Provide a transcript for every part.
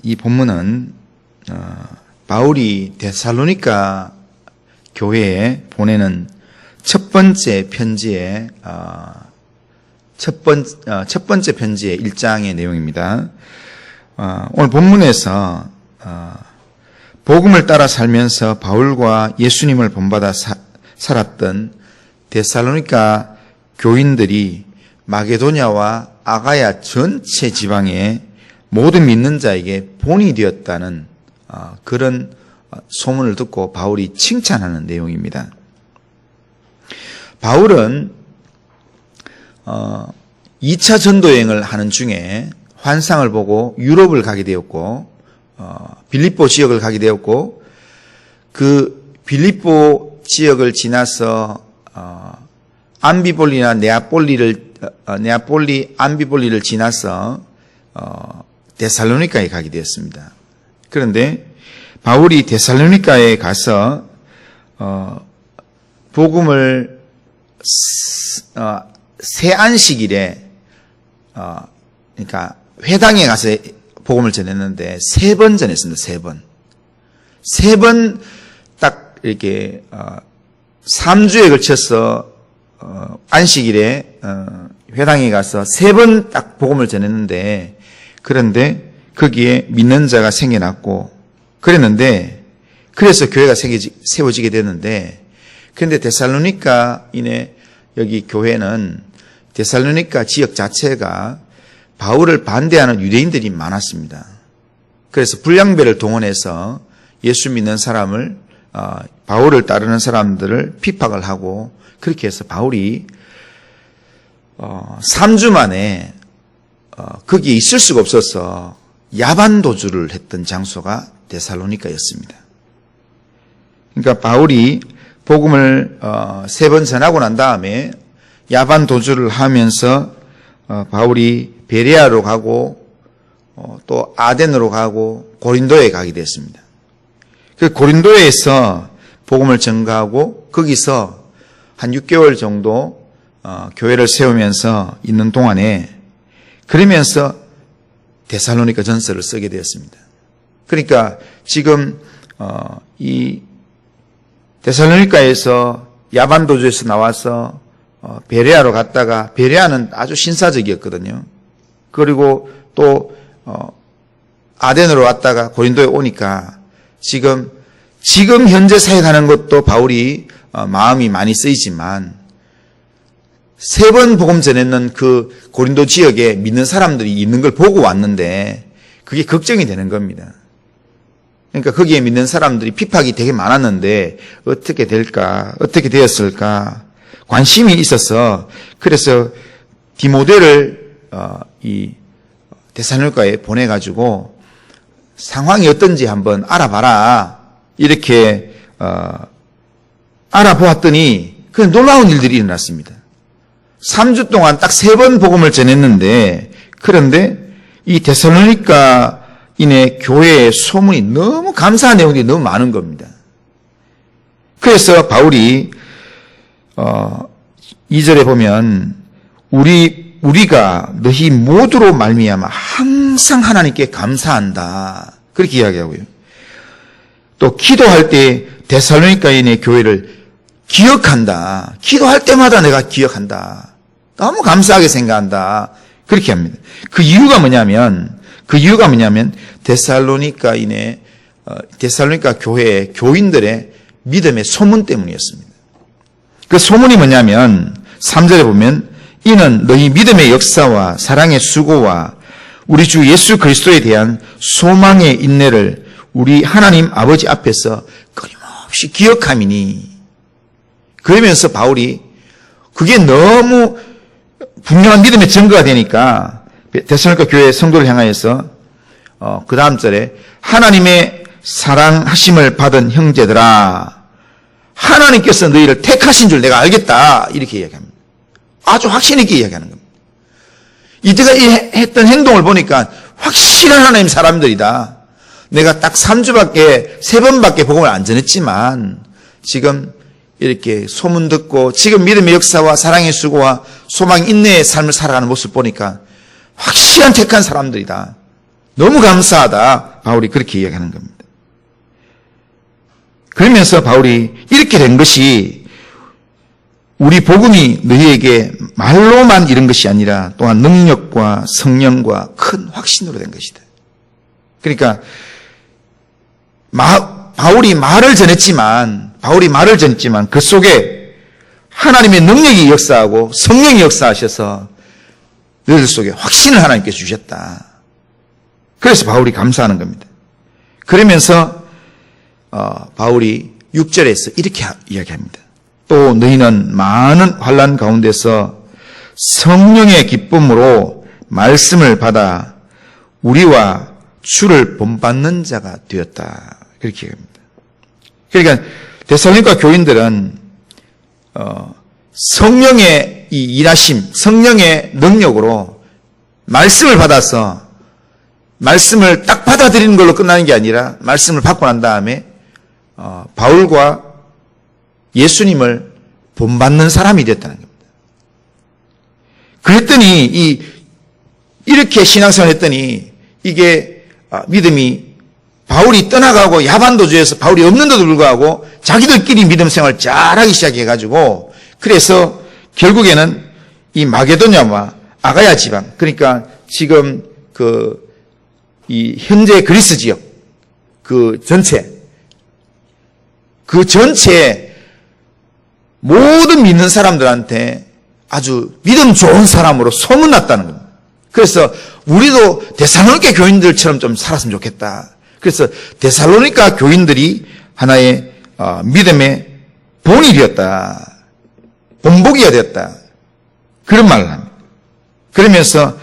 이 본문은 바울이 데살로니가 교회에 보내는 첫 번째 편지의 첫 번째 편지의 1장의 내용입니다. 오늘 본문에서 복음을 따라 살면서 바울과 예수님을 본받아 살았던 데살로니가 교인들이 마게도냐와 아가야 전체 지방의 모든 믿는 자에게 본이 되었다는 그런 소문을 듣고 바울이 칭찬하는 내용입니다. 바울은 2차 전도여행을 하는 중에 환상을 보고 유럽을 가게 되었고 빌립보 지역을 가게 되었고 그 빌립보 지역을 지나서 암비볼리나 네아폴리 암비볼리를 지나서 데살로니가에 가게 되었습니다. 그런데 바울이 데살로니가에 가서 복음을 새 안식일에 그러니까 회당에 가서 복음을 전했는데 3번 전했습니다. 3번. 3번 딱 이렇게 3주에 걸쳐서 안식일에 회당에 가서 3번 딱 복음을 전했는데 그런데 거기에 믿는 자가 생겨났고 그랬는데 그래서 교회가 세워지게 됐는데 그런데 데살로니가인의 여기 교회는 데살로니가 지역 자체가 바울을 반대하는 유대인들이 많았습니다. 그래서 불량배를 동원해서 예수 믿는 사람을 바울을 따르는 사람들을 핍박을 하고 그렇게 해서 바울이 3주 만에 거기에 있을 수가 없어서 야반 도주를 했던 장소가 데살로니가였습니다. 그러니까 바울이 복음을 3번 전하고 난 다음에 야반 도주를 하면서 바울이 베레아로 가고 또 아덴으로 가고 고린도에 가게 됐습니다. 그 고린도에서 복음을 전가하고 거기서 한 6개월 정도 교회를 세우면서 있는 동안에 그러면서 데살로니가 전서를 쓰게 되었습니다. 그러니까 지금 이 데살로니가에서 야반 도주에서 나와서 베레아로 갔다가 베레아는 아주 신사적이었거든요. 그리고 또 아덴으로 왔다가 고린도에 오니까 지금 현재 사역하는 것도 바울이 마음이 많이 쓰이지만 3번 복음 전했는 그 고린도 지역에 믿는 사람들이 있는 걸 보고 왔는데 그게 걱정이 되는 겁니다. 그러니까 거기에 믿는 사람들이 핍박이 되게 많았는데 어떻게 될까? 어떻게 되었을까? 관심이 있어서 그래서 디모데를 이 데살로니가에 보내가지고 상황이 어떤지 한번 알아봐라 이렇게 알아보았더니 그 놀라운 일들이 일어났습니다. 3주 동안 딱 3번 복음을 전했는데 그런데 이 데살로니가인의 교회의 소문이 너무 감사한 내용들이 너무 많은 겁니다. 그래서 바울이 2절에 보면 우리가 너희 모두로 말미암아 항상 하나님께 감사한다. 그렇게 이야기하고요. 또 기도할 때 데살로니가인의 교회를 기억한다. 기도할 때마다 내가 기억한다. 너무 감사하게 생각한다. 그렇게 합니다. 그 이유가 뭐냐면 데살로니가 교회의 교인들의 믿음의 소문 때문이었습니다. 그 소문이 뭐냐면 3절에 보면 이는 너희 믿음의 역사와 사랑의 수고와 우리 주 예수 그리스도에 대한 소망의 인내를 우리 하나님 아버지 앞에서 끊임없이 기억함이니. 그러면서 바울이 그게 너무 분명한 믿음의 증거가 되니까 데살로니가 교회 성도를 향하여서 그 다음 절에 하나님의 사랑하심을 받은 형제들아 하나님께서 너희를 택하신 줄 내가 알겠다 이렇게 이야기합니다. 아주 확신 있게 이야기하는 겁니다. 이때가 했던 행동을 보니까 확실한 하나님 사람들이다. 내가 딱 3번밖에 복음을 안 전했지만 지금 이렇게 소문 듣고 지금 믿음의 역사와 사랑의 수고와 소망 인내의 삶을 살아가는 모습 보니까 확실한 택한 사람들이다. 너무 감사하다. 바울이 그렇게 이야기하는 겁니다. 그러면서 바울이 이렇게 된 것이 우리 복음이 너희에게 말로만 이런 것이 아니라 또한 능력과 성령과 큰 확신으로 된 것이다. 그러니까 바울이 말을 전했지만 그 속에 하나님의 능력이 역사하고 성령이 역사하셔서 너희들 속에 확신을 하나님께서 주셨다. 그래서 바울이 감사하는 겁니다. 그러면서 바울이 6절에서 이렇게 이야기합니다. 또 너희는 많은 환난 가운데서 성령의 기쁨으로 말씀을 받아 우리와 주를 본받는 자가 되었다. 그렇게 얘기합니다. 그러니까 데살로니가 교인들은 성령의 이 일하심, 성령의 능력으로 말씀을 받아서 말씀을 딱 받아들이는 걸로 끝나는 게 아니라 말씀을 받고 난 다음에 바울과 예수님을 본받는 사람이 됐다는 겁니다. 그랬더니 이렇게 신앙생활을 했더니 이게 믿음이 바울이 떠나가고 야반도주에서 바울이 없는데도 불구하고 자기들끼리 믿음 생활을 잘하기 시작해가지고 그래서 결국에는 이 마게도냐와 아가야 지방, 그러니까 지금 이 현재 그리스 지역 그 전체 모든 믿는 사람들한테 아주 믿음 좋은 사람으로 소문났다는 겁니다. 그래서 우리도 데살로니가 교인들처럼 좀 살았으면 좋겠다. 그래서 데살로니가 교인들이 하나의 믿음의 본이 되었다. 본보기가 되었다. 그런 말을 합니다. 그러면서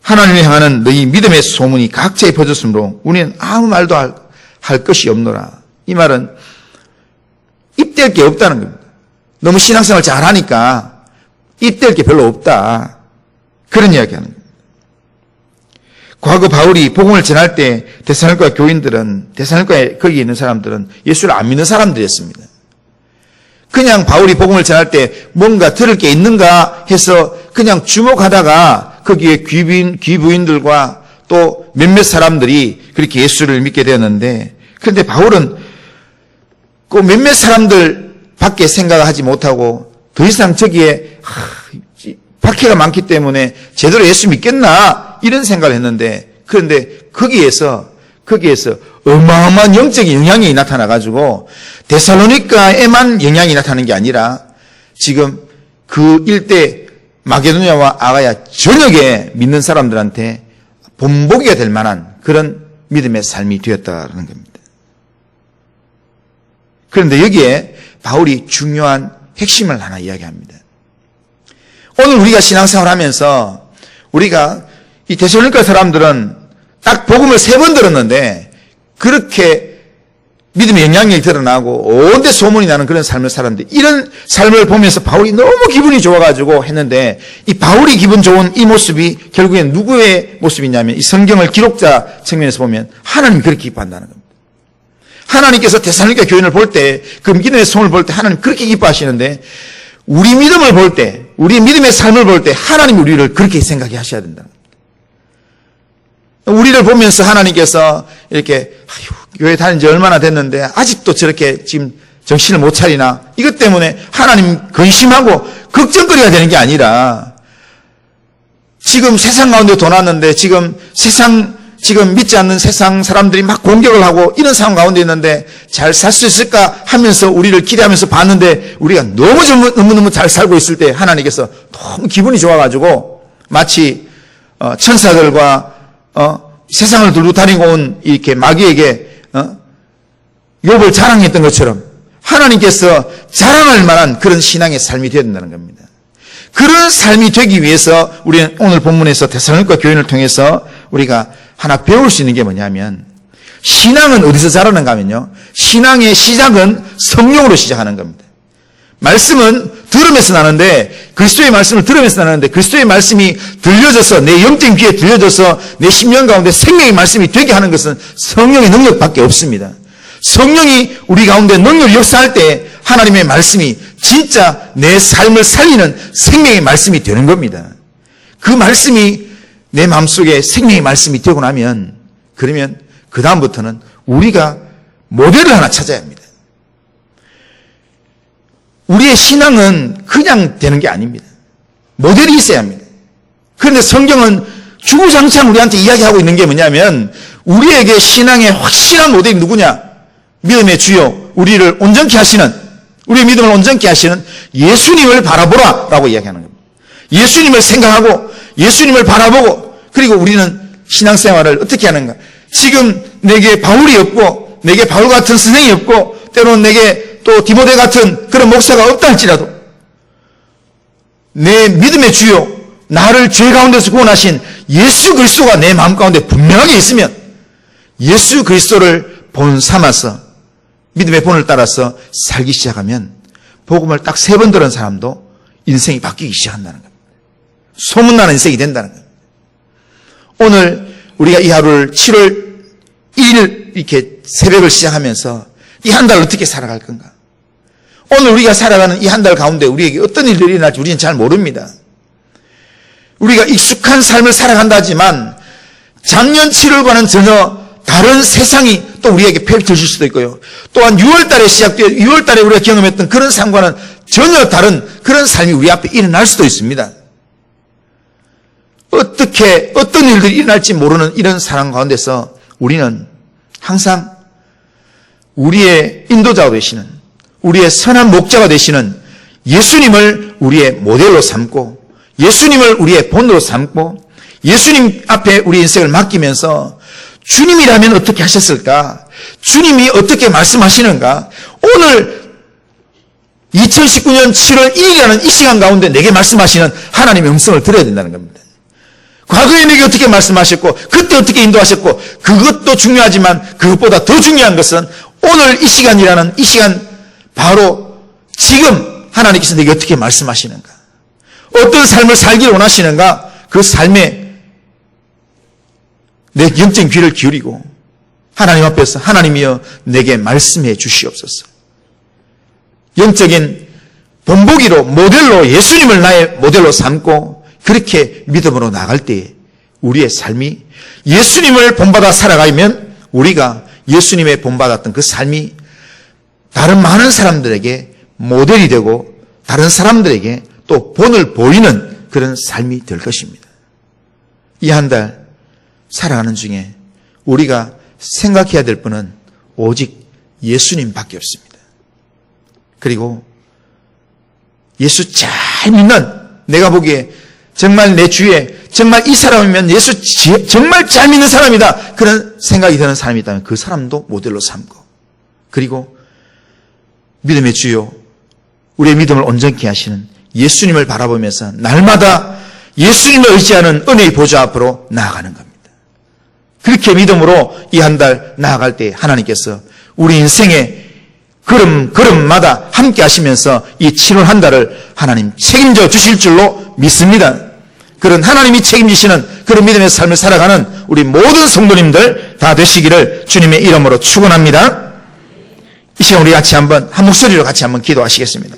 하나님을 향하는 너희 믿음의 소문이 각처에 퍼졌으므로 우리는 아무 말도 할 것이 없노라. 이 말은 입댈 게 없다는 겁니다. 너무 신앙생활 잘하니까 입댈 게 별로 없다. 그런 이야기하는 겁니다. 과거 바울이 복음을 전할 때 데살로니가 교인들은, 데살로니가에 거기 있는 사람들은 예수를 안 믿는 사람들이었습니다. 그냥 바울이 복음을 전할 때 뭔가 들을 게 있는가 해서 그냥 주목하다가 거기에 귀부인들과 또 몇몇 사람들이 그렇게 예수를 믿게 되었는데, 그런데 바울은 그 몇몇 사람들 밖에 생각을 하지 못하고 더 이상 저기에 박해가 많기 때문에 제대로 예수 믿겠나 이런 생각을 했는데, 그런데 거기에서 어마어마한 영적인 영향이 나타나가지고 데살로니가에만 영향이 나타나는 게 아니라 지금 그 일대 마게도냐와 아가야 전역에 믿는 사람들한테 본보기가 될 만한 그런 믿음의 삶이 되었다는 겁니다. 그런데 여기에 바울이 중요한 핵심을 하나 이야기합니다. 오늘 우리가 신앙생활 하면서 우리가 이 데살로니가 사람들은 딱 복음을 3번 들었는데 그렇게 믿음의 영향력이 드러나고 온데 소문이 나는 그런 삶을 살았는데, 이런 삶을 보면서 바울이 너무 기분이 좋아가지고 했는데, 이 바울이 기분 좋은 이 모습이 결국엔 누구의 모습이냐면 이 성경을 기록자 측면에서 보면 하나님이 그렇게 기뻐한다는 겁니다. 하나님께서 데살로니가 교인을 볼 때, 그 믿음의 소문을 볼 때 하나님 그렇게 기뻐하시는데, 우리 믿음을 볼 때, 우리 믿음의 삶을 볼 때 하나님이 우리를 그렇게 생각해 하셔야 된다. 우리를 보면서 하나님께서 이렇게 교회 다닌 지 얼마나 됐는데 아직도 저렇게 지금 정신을 못 차리나, 이것 때문에 하나님 근심하고 걱정거리가 되는 게 아니라, 지금 세상 가운데 돈 왔는데 지금 믿지 않는 세상 사람들이 막 공격을 하고 이런 상황 가운데 있는데 잘 살 수 있을까 하면서 우리를 기대하면서 봤는데 우리가 너무너무 잘 살고 있을 때 하나님께서 너무 기분이 좋아가지고 마치 천사들과 세상을 들고 다니고 온 이렇게 마귀에게 욥을 자랑했던 것처럼 하나님께서 자랑할 만한 그런 신앙의 삶이 되어야 된다는 겁니다. 그런 삶이 되기 위해서 우리는 오늘 본문에서 데살로니가 교인을 통해서 우리가 하나 배울 수 있는 게 뭐냐면, 신앙은 어디서 자라는가 하면요, 신앙의 시작은 성령으로 시작하는 겁니다. 말씀은 들음에서 나는데, 그리스도의 말씀을 들으면서 나는데, 그리스도의 말씀이 들려져서 내 영적인 귀에 들려져서 내 심령 가운데 생명의 말씀이 되게 하는 것은 성령의 능력밖에 없습니다. 성령이 우리 가운데 능력을 역사할 때 하나님의 말씀이 진짜 내 삶을 살리는 생명의 말씀이 되는 겁니다. 그 말씀이 내 마음속에 생명의 말씀이 되고 나면, 그러면 그 다음부터는 우리가 모델을 하나 찾아야 합니다. 우리의 신앙은 그냥 되는 게 아닙니다. 모델이 있어야 합니다. 그런데 성경은 주구장창 우리한테 이야기하고 있는 게 뭐냐면, 우리에게 신앙의 확실한 모델이 누구냐? 믿음의 주요, 우리를 온전케 하시는, 우리의 믿음을 온전케 하시는 예수님을 바라보라 라고 이야기하는 겁니다. 예수님을 생각하고 예수님을 바라보고, 그리고 우리는 신앙생활을 어떻게 하는가? 지금 내게 바울이 없고, 내게 바울 같은 선생이 없고, 때로는 내게 또 디모데 같은 그런 목사가 없다 할지라도, 내 믿음의 주요, 나를 죄 가운데서 구원하신 예수 그리스도가 내 마음 가운데 분명하게 있으면, 예수 그리스도를 본 삼아서 믿음의 본을 따라서 살기 시작하면, 복음을 딱 3번 들은 사람도 인생이 바뀌기 시작한다는 겁니다. 소문나는 인생이 된다는 겁니다. 오늘 우리가 이 하루를 7월 1일 이렇게 새벽을 시작하면서 이 한 달 어떻게 살아갈 건가? 오늘 우리가 살아가는 이 한 달 가운데 우리에게 어떤 일들이 일어날지 우리는 잘 모릅니다. 우리가 익숙한 삶을 살아간다 하지만 작년 7월과는 전혀 다른 세상이 또 우리에게 펼쳐질 수도 있고요. 또한 6월달에 시작되어 6월달에 우리가 경험했던 그런 삶과는 전혀 다른 그런 삶이 우리 앞에 일어날 수도 있습니다. 어떻게 어떤 일들이 일어날지 모르는 이런 상황 가운데서 우리는 항상 우리의 인도자가 되시는, 우리의 선한 목자가 되시는 예수님을 우리의 모델로 삼고, 예수님을 우리의 본으로 삼고, 예수님 앞에 우리 인생을 맡기면서 주님이라면 어떻게 하셨을까? 주님이 어떻게 말씀하시는가? 오늘 2019년 7월 1일이라는 이 시간 가운데 내게 말씀하시는 하나님의 음성을 들어야 된다는 겁니다. 과거에 내게 어떻게 말씀하셨고, 그때 어떻게 인도하셨고, 그것도 중요하지만 그것보다 더 중요한 것은 오늘 이 시간이라는 이 시간, 바로 지금 하나님께서 내게 어떻게 말씀하시는가, 어떤 삶을 살기를 원하시는가, 그 삶에 내 영적인 귀를 기울이고 하나님 앞에서 하나님이여 내게 말씀해 주시옵소서. 영적인 본보기로, 모델로 예수님을 나의 모델로 삼고 그렇게 믿음으로 나갈 때에 우리의 삶이 예수님을 본받아 살아가면 우리가 예수님의 본받았던 그 삶이 다른 많은 사람들에게 모델이 되고 다른 사람들에게 또 본을 보이는 그런 삶이 될 것입니다. 이 한 달 살아가는 중에 우리가 생각해야 될 분은 오직 예수님밖에 없습니다. 그리고 예수 잘 믿는, 내가 보기에 정말 내 주위에 정말 이 사람이면 예수 정말 잘 믿는 사람이다, 그런 생각이 드는 사람이 있다면 그 사람도 모델로 삼고, 그리고 믿음의 주요, 우리의 믿음을 온전케 하시는 예수님을 바라보면서 날마다 예수님을 의지하는 은혜의 보좌 앞으로 나아가는 겁니다. 그렇게 믿음으로 이 한 달 나아갈 때 하나님께서 우리 인생의 걸음마다 함께 하시면서 이 7월 한 달을 하나님 책임져 주실 줄로 믿습니다. 그런 하나님이 책임지시는 그런 믿음의 삶을 살아가는 우리 모든 성도님들 다 되시기를 주님의 이름으로 축원합니다. 이 시간 우리 같이 한 목소리로 같이 한번 기도하시겠습니다.